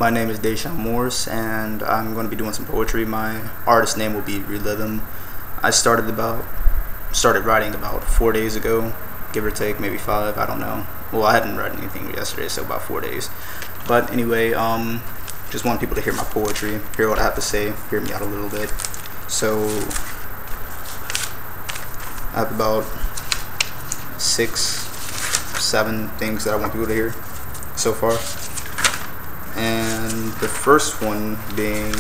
My name is Deshaun Morris, and I'm going to be doing some poetry. My artist name will be Relithym. I started writing about 4 days ago, give or take, maybe 5, I don't know. Well, I hadn't read anything yesterday, so about 4 days. But anyway, just want people to hear my poetry, hear what I have to say, hear me out a little bit. So, I have about 6, 7 things that I want people to hear so far. And the first one being,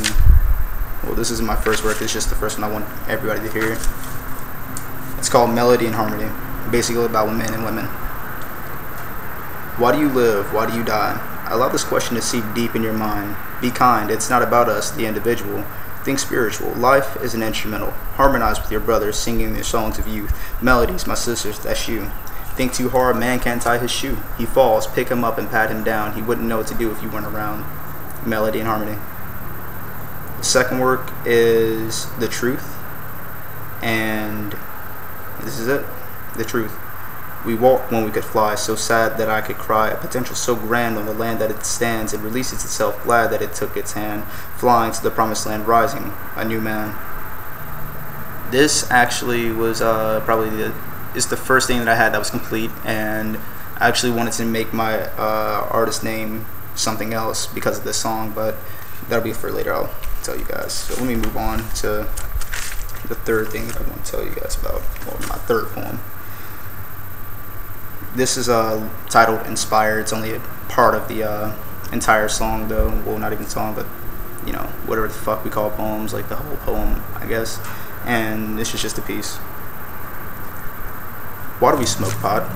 well, this isn't my first work, it's just the first one I want everybody to hear. It's called Melody and Harmony, basically about men and women. Why do you live? Why do you die? Allow this question to seep deep in your mind. Be kind, it's not about us, the individual. Think spiritual. Life is an instrumental. Harmonize with your brothers, singing their songs of youth. Melodies, my sisters, that's you. Think too hard, man can't tie his shoe. He falls, pick him up and pat him down. He wouldn't know what to do if you weren't around. Melody and Harmony. The second work is The Truth. And this is it. The Truth. We walked when we could fly, so sad that I could cry. A potential so grand on the land that it stands. It releases itself, glad that it took its hand. Flying to the promised land, rising, a new man. This actually was probably it's the first thing that I had that was complete, and I actually wanted to make my artist name something else because of this song, but that'll be for later. I'll tell you guys. So let me move on to the third thing that I want to tell you guys about, well, my third poem. This is titled Inspired. It's only a part of the entire song, though. Well, not even song, but you know, whatever the fuck we call poems, like the whole poem, I guess. And this is just a piece. Why do we smoke pot?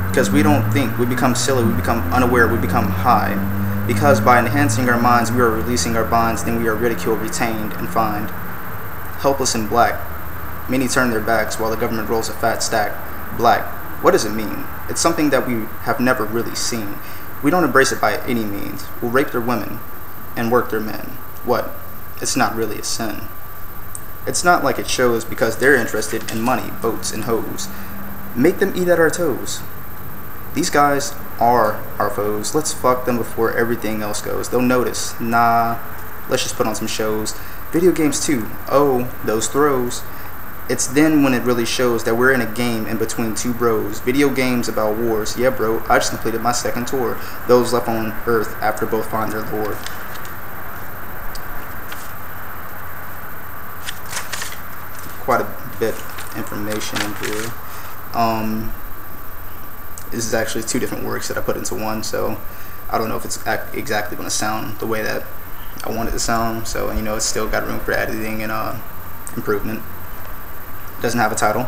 Because we don't think. We become silly. We become unaware. We become high. Because by enhancing our minds, we are releasing our bonds. Then we are ridiculed, retained, and fined. Helpless and black. Many turn their backs while the government rolls a fat stack. Black. What does it mean? It's something that we have never really seen. We don't embrace it by any means. We'll rape their women and work their men. What? It's not really a sin. It's not like it shows because they're interested in money, boats, and hoes. Make them eat at our toes. These guys are our foes. Let's fuck them before everything else goes. They'll notice. Nah, let's just put on some shows. Video games too. Oh, those throws. It's then when it really shows that we're in a game in between two bros. Video games about wars. Yeah, bro, I just completed my second tour. Those left on Earth after both find their Lord. Quite a bit of information in here. This is actually 2 different works that I put into one, so I don't know if it's exactly going to sound the way that I want it to sound. So, you know, it's still got room for editing and improvement. Doesn't have a title.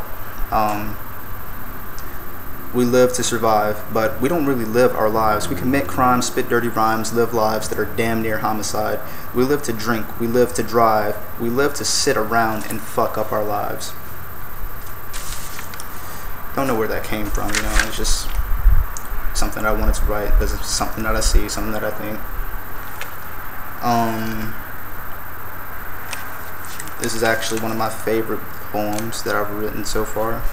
We live to survive, but we don't really live our lives. We commit crimes, spit dirty rhymes, live lives that are damn near homicide. We live to drink, we live to drive, we live to sit around and fuck up our lives. Don't know where that came from, you know, it's just something I wanted to write because it's something that I see, something that I think. This is actually one of my favorite poems that I've written so far.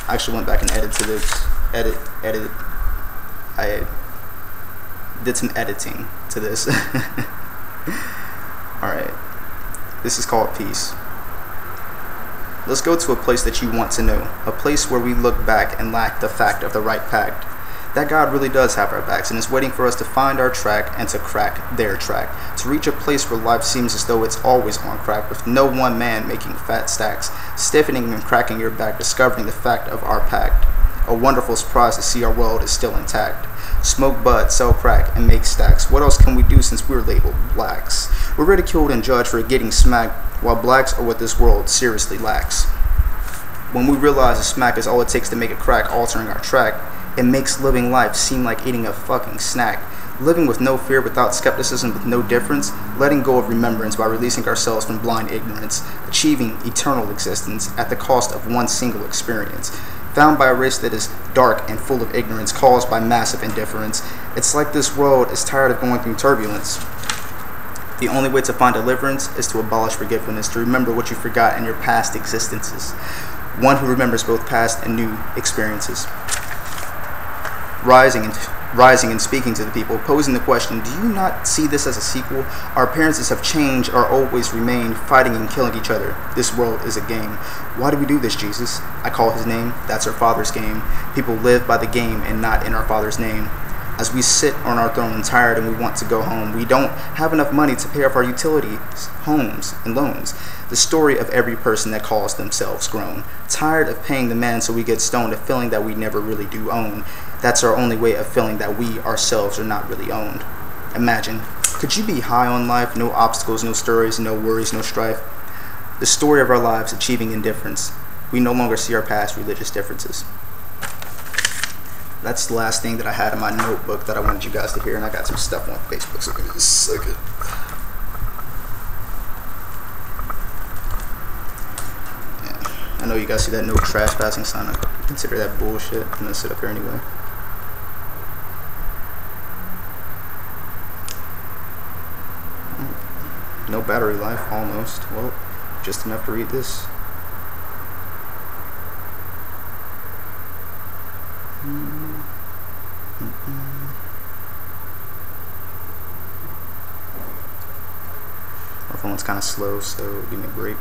I actually went back and edited this. I did some editing to this. Alright. This is called Peace. Let's go to a place that you want to know. A place where we look back and lack the fact of the right pact. That God really does have our backs and is waiting for us to find our track and to crack their track. To reach a place where life seems as though it's always on crack, with no one man making fat stacks, stiffening and cracking your back, discovering the fact of our pact. A wonderful surprise to see our world is still intact. Smoke bud, sell crack, and make stacks. What else can we do since we're labeled blacks? We're ridiculed and judged for getting smacked, while blacks are what this world seriously lacks. When we realize a smack is all it takes to make a crack, altering our track, it makes living life seem like eating a fucking snack. Living with no fear, without skepticism, with no difference. Letting go of remembrance by releasing ourselves from blind ignorance. Achieving eternal existence at the cost of one single experience. Found by a race that is dark and full of ignorance, caused by massive indifference. It's like this world is tired of going through turbulence. The only way to find deliverance is to abolish forgiveness, to remember what you forgot in your past existences. One who remembers both past and new experiences. Rising rising and speaking to the people, posing the question, do you not see this as a sequel? Our appearances have changed, or always remain, fighting and killing each other. This world is a game. Why do we do this, Jesus? I call his name. That's our Father's game. People live by the game and not in our Father's name. As we sit on our throne tired and we want to go home, we don't have enough money to pay off our utilities, homes, and loans. The story of every person that calls themselves grown. Tired of paying the man so we get stoned, a feeling that we never really do own. That's our only way of feeling that we ourselves are not really owned. Imagine, could you be high on life? No obstacles, no stories, no worries, no strife. The story of our lives, achieving indifference. We no longer see our past religious differences. That's the last thing that I had in my notebook that I wanted you guys to hear, and I got some stuff on Facebook, so give me a second. Yeah, I know you guys see that no trespassing sign. I consider that bullshit. I'm gonna sit up here anyway. No battery life, almost. Well, just enough to read this. My phone's kind of slow, so give me a break.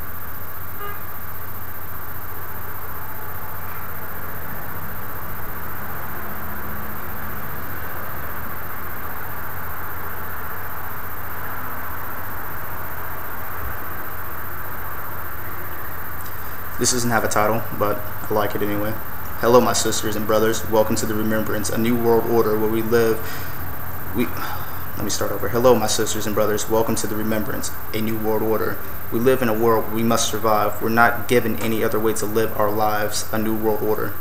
This doesn't have a title, but I like it anyway. Hello, my sisters and brothers. Welcome to the Remembrance, a new world order where we live. Let me start over. Hello, my sisters and brothers. Welcome to the Remembrance, a new world order. We live in a world where we must survive. We're not given any other way to live our lives. A new world order.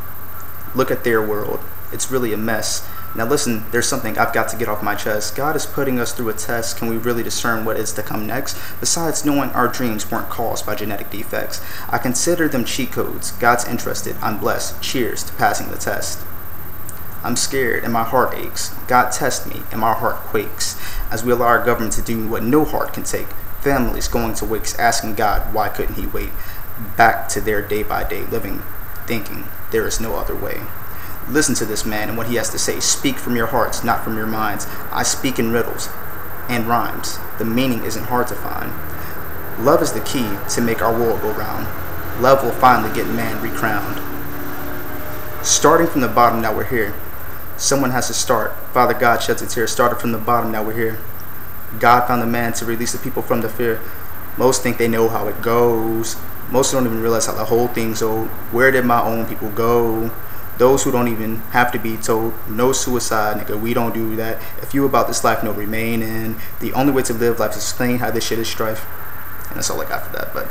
Look at their world. It's really a mess. Now listen, there's something I've got to get off my chest. God is putting us through a test. Can we really discern what is to come next? Besides knowing our dreams weren't caused by genetic defects, I consider them cheat codes. God's interested. I'm blessed. Cheers to passing the test. I'm scared and my heart aches. God test me and my heart quakes as we allow our government to do what no heart can take. Families going to wakes asking God why couldn't he wait? Back to their day by day living, thinking there is no other way. Listen to this man and what he has to say. Speak from your hearts, not from your minds. I speak in riddles and rhymes. The meaning isn't hard to find. Love is the key to make our world go round. Love will finally get man recrowned. Starting from the bottom, now we're here. Someone has to start. Father God sheds a tear. Started from the bottom, now we're here. God found a man to release the people from the fear. Most think they know how it goes. Most don't even realize how the whole thing's old. Where did my own people go? Those who don't even have to be told, no suicide, nigga, we don't do that. If you about this life, no remaining. The only way to live life is explain how this shit is strife. And that's all I got for that. But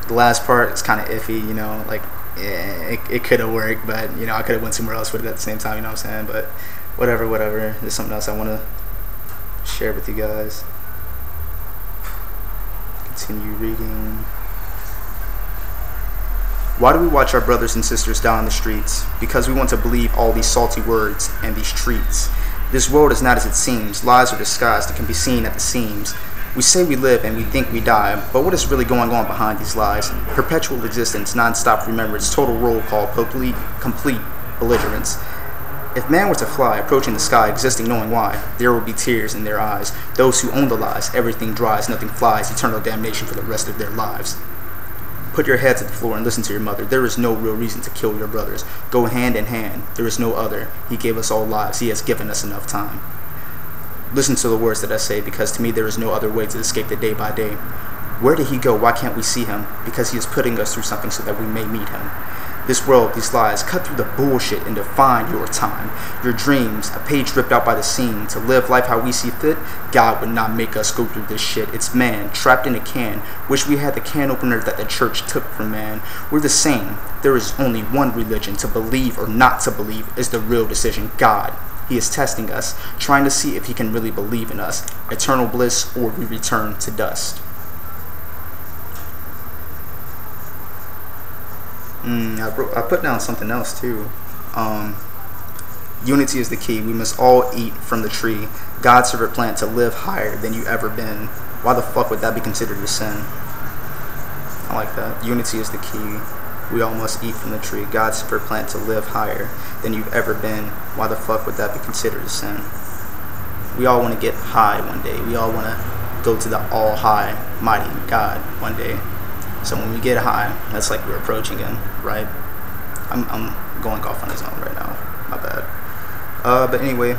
the last part is kind of iffy, you know, like, yeah, it could have worked, but, you know, I could have went somewhere else with it at the same time, you know what I'm saying? But whatever. There's something else I want to share with you guys. Continue reading. Why do we watch our brothers and sisters die on the streets? Because we want to believe all these salty words and these treats. This world is not as it seems. Lies are disguised and can be seen at the seams. We say we live and we think we die, but what is really going on behind these lies? Perpetual existence, non-stop remembrance, total roll call, complete belligerence. If man were to fly, approaching the sky, existing knowing why, there would be tears in their eyes. Those who own the lies, everything dries, nothing flies, eternal damnation for the rest of their lives. Put your head to the floor and listen to your mother. There is no real reason to kill your brothers. Go hand in hand. There is no other. He gave us all lives. He has given us enough time. Listen to the words that I say, because to me there is no other way to escape the day by day. Where did he go? Why can't we see him? Because he is putting us through something so that we may meet him. This world, these lies, cut through the bullshit and define your time. Your dreams, a page ripped out by the seam. To live life how we see fit, God would not make us go through this shit. It's man, trapped in a can. Wish we had the can opener that the church took from man. We're the same. There is only one religion. To believe or not to believe is the real decision. God. He is testing us, trying to see if he can really believe in us. Eternal bliss or we return to dust. I put down something else too. Unity is the key. We must all eat from the tree. God's favorite plant to live higher than you ever been. Why the fuck would that be considered a sin? I like that. Unity is the key. We all must eat from the tree. God's for plant to live higher than you've ever been. Why the fuck would that be considered a sin? We all want to get high one day. We all want to go to the all high, mighty God one day. So when we get high, that's like we're approaching Him, right? I'm going off on His own right now. My bad. But anyway,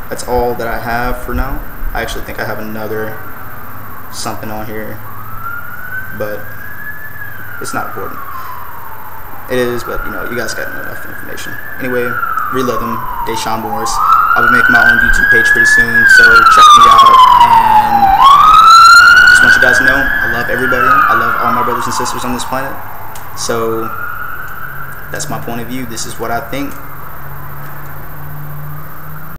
that's all that I have for now. I actually think I have another something on here, but it's not important. It is, but you know, you guys got enough information. Anyway, Relithym, Deshaun Morris. I'll be making my own YouTube page pretty soon, so check me out. And just want you guys to know, I love everybody. I love all my brothers and sisters on this planet. So that's my point of view. This is what I think.